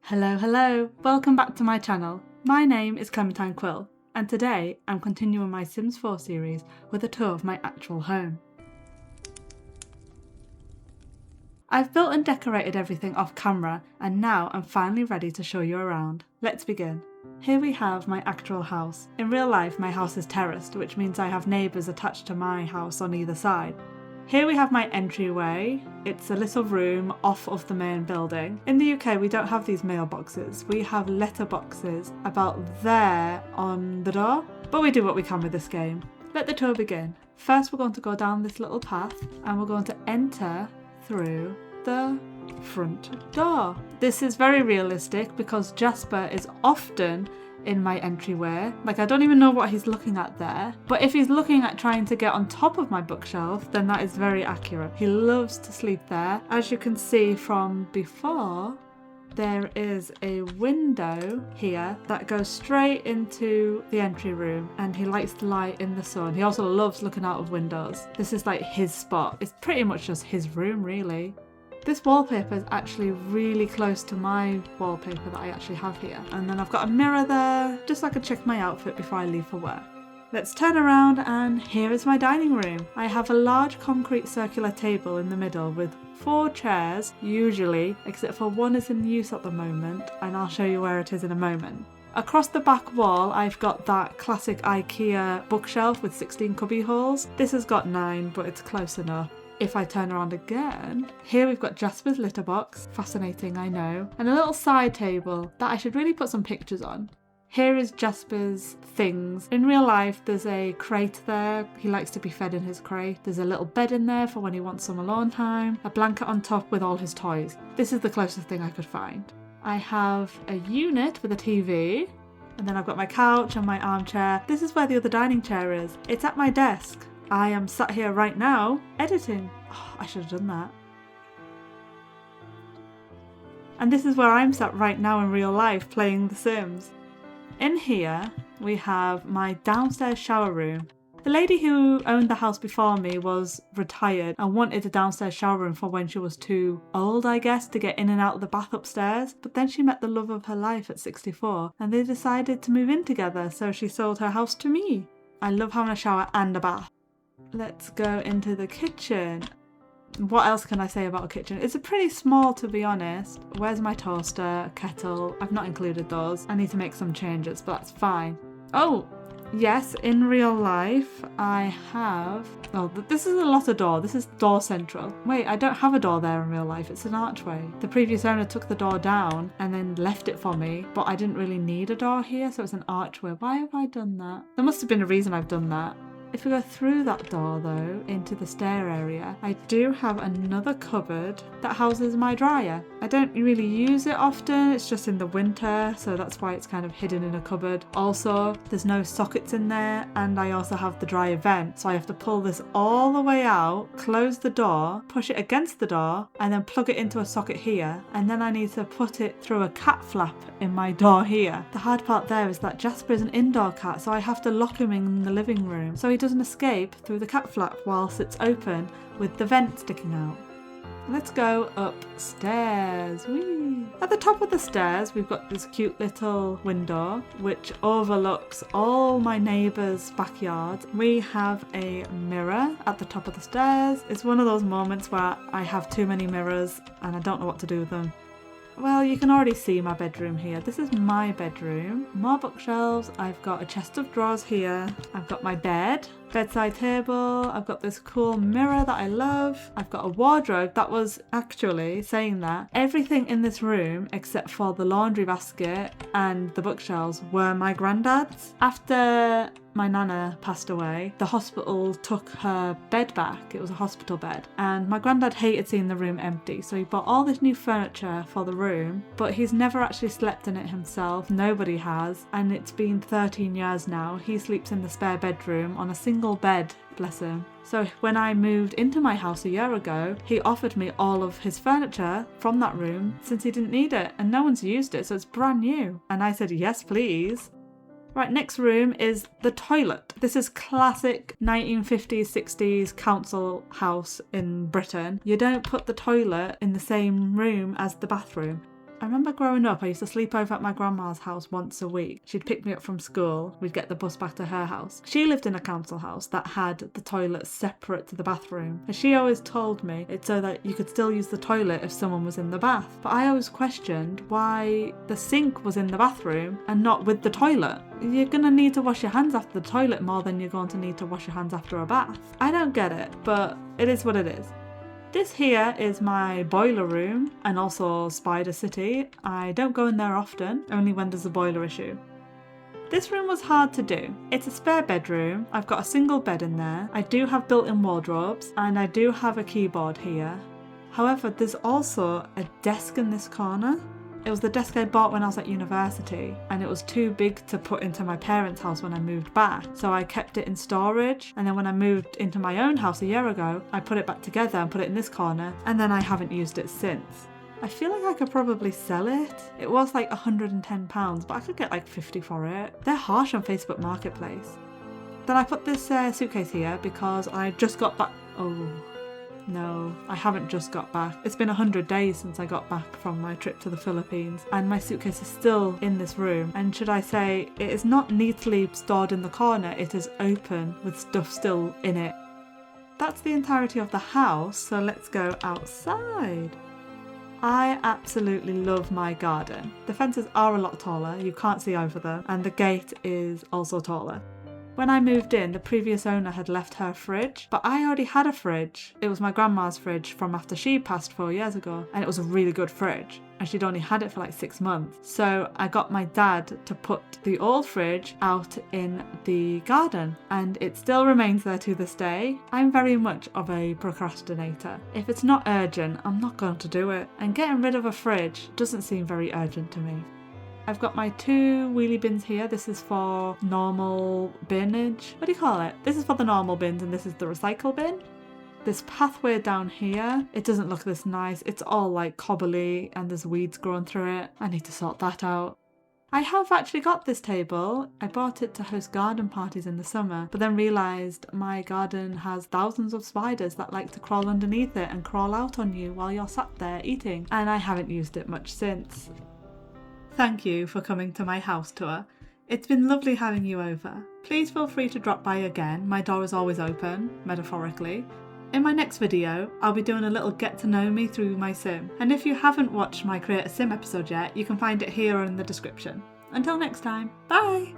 Hello, welcome back to my channel. My name is Clementine Quill, and today I'm continuing my Sims 4 series with a tour of my actual home. I've built and decorated everything off camera, and now I'm finally ready to show you around. Let's begin. Here we have my actual house. In real life, my house is terraced, which means I have neighbours attached to my house on either side. Here we have my entryway. It's a little room off of the main building. In the UK we don't have these mailboxes. We have letterboxes about there on the door, but we do what we can with this game. Let the tour begin. First we're going to go down this little path and we're going to enter through the front door. This is very realistic because Jasper is often in my entryway. Like, I don't even know what he's looking at there, but if he's looking at trying to get on top of my bookshelf, then that is very accurate. He loves to sleep there. As you can see from before, there is a window here that goes straight into the entry room, and he likes to lie in the sun. He also loves looking out of windows. This is like his spot. It's pretty much just his room, really. This wallpaper is actually really close to my wallpaper that I actually have here. And then I've got a mirror there, just so I can check my outfit before I leave for work. Let's turn around, and here is my dining room. I have a large concrete circular table in the middle with 4 chairs, usually, except for one is in use at the moment, and I'll show you where it is in a moment. Across the back wall, I've got that classic IKEA bookshelf with 16 cubby holes. This has got 9, but it's close enough. If I turn around again, here we've got Jasper's litter box, fascinating I know, and a little side table that I should really put some pictures on. Here is Jasper's things. In real life there's a crate there, he likes to be fed in his crate. There's a little bed in there for when he wants some alone time, a blanket on top with all his toys. This is the closest thing I could find. I have a unit with a TV, and then I've got my couch and my armchair. This is where the other dining chair is. It's at my desk. I am sat here right now editing. Oh, I should have done that. And this is where I'm sat right now in real life playing The Sims. In here we have my downstairs shower room. The lady who owned the house before me was retired and wanted a downstairs shower room for when she was too old, I guess, to get in and out of the bath upstairs. But then she met the love of her life at 64 and they decided to move in together, so she sold her house to me. I love having a shower and a bath. Let's go into the kitchen. What else can I say about a kitchen? It's pretty small, to be honest. Where's my toaster, kettle? I've not included those. I need to make some changes, but that's fine. Oh, yes, in real life I have... Oh, this is a lot of door. This is door central. Wait, I don't have a door there in real life. It's an archway. The previous owner took the door down and then left it for me, but I didn't really need a door here, so it's an archway. Why have I done that? There must have been a reason I've done that. If we go through that door though, into the stair area, I do have another cupboard that houses my dryer. I don't really use it often, it's just in the winter, so that's why it's kind of hidden in a cupboard. Also, there's no sockets in there, and I also have the dryer vent, so I have to pull this all the way out, close the door, push it against the door, and then plug it into a socket here, and then I need to put it through a cat flap in my door here. The hard part there is that Jasper is an indoor cat, so I have to lock him in the living room, so he doesn't escape through the cat flap whilst it's open with the vent sticking out. Let's go upstairs. Whee! At the top of the stairs we've got this cute little window which overlooks all my neighbours' backyards. We have a mirror at the top of the stairs. It's one of those moments where I have too many mirrors and I don't know what to do with them. Well, you can already see my bedroom here. This is my bedroom. More bookshelves. I've got a chest of drawers here. I've got my bed, bedside table. I've got this cool mirror that I love. I've got a wardrobe that was actually, saying that, everything in this room except for the laundry basket and the bookshelves were my granddad's. After my nana passed away, the hospital took her bed back. It was a hospital bed, and my granddad hated seeing the room empty, so he bought all this new furniture for the room, but he's never actually slept in it himself. Nobody has, and it's been 13 years now. He sleeps in the spare bedroom on a single bed, bless him. So when I moved into my house a year ago, he offered me all of his furniture from that room since he didn't need it, and no one's used it, so it's brand new. And I said, yes please. Right, next room is the toilet. This is classic 1950s, 60s council house in Britain. You don't put the toilet in the same room as the bathroom. I remember growing up, I used to sleep over at my grandma's house once a week. She'd pick me up from school, we'd get the bus back to her house. She lived in a council house that had the toilet separate to the bathroom. And she always told me it's so that you could still use the toilet if someone was in the bath. But I always questioned why the sink was in the bathroom and not with the toilet. You're gonna need to wash your hands after the toilet more than you're going to need to wash your hands after a bath. I don't get it, but it is what it is. This here is my boiler room and also Spider City. I don't go in there often, only when there's a boiler issue. This room was hard to do. It's a spare bedroom, I've got a single bed in there, I do have built-in wardrobes, and I do have a keyboard here. However, there's also a desk in this corner. It was the desk I bought when I was at university, and it was too big to put into my parents' house when I moved back, so I kept it in storage, and then when I moved into my own house a year ago, I put it back together and put it in this corner, and then I haven't used it since. I feel like I could probably sell it. It was like £110, but I could get like 50 for it. They're harsh on Facebook Marketplace. Then I put this suitcase here because I just got back. Oh. No, I haven't just got back. It's been 100 days since I got back from my trip to the Philippines, and my suitcase is still in this room. And should I say, it is not neatly stored in the corner, it is open with stuff still in it. That's the entirety of the house, so let's go outside. I absolutely love my garden. The fences are a lot taller, you can't see over them, and the gate is also taller. When I moved in, the previous owner had left her fridge, but I already had a fridge. It was my grandma's fridge from after she passed 4 years ago, and it was a really good fridge, and she'd only had it for like 6 months. So I got my dad to put the old fridge out in the garden, and it still remains there to this day. I'm very much of a procrastinator. If it's not urgent, I'm not going to do it, and getting rid of a fridge doesn't seem very urgent to me. I've got my 2 wheelie bins here. This is for normal binnage. What do you call it? This is for the normal bins and this is the recycle bin. This pathway down here, it doesn't look this nice. It's all like cobbly and there's weeds growing through it. I need to sort that out. I have actually got this table. I bought it to host garden parties in the summer, but then realised my garden has thousands of spiders that like to crawl underneath it and crawl out on you while you're sat there eating, and I haven't used it much since. Thank you for coming to my house tour. It's been lovely having you over. Please feel free to drop by again. My door is always open, metaphorically. In my next video, I'll be doing a little get to know me through my sim. And if you haven't watched my Create a Sim episode yet, you can find it here or in the description. Until next time, bye!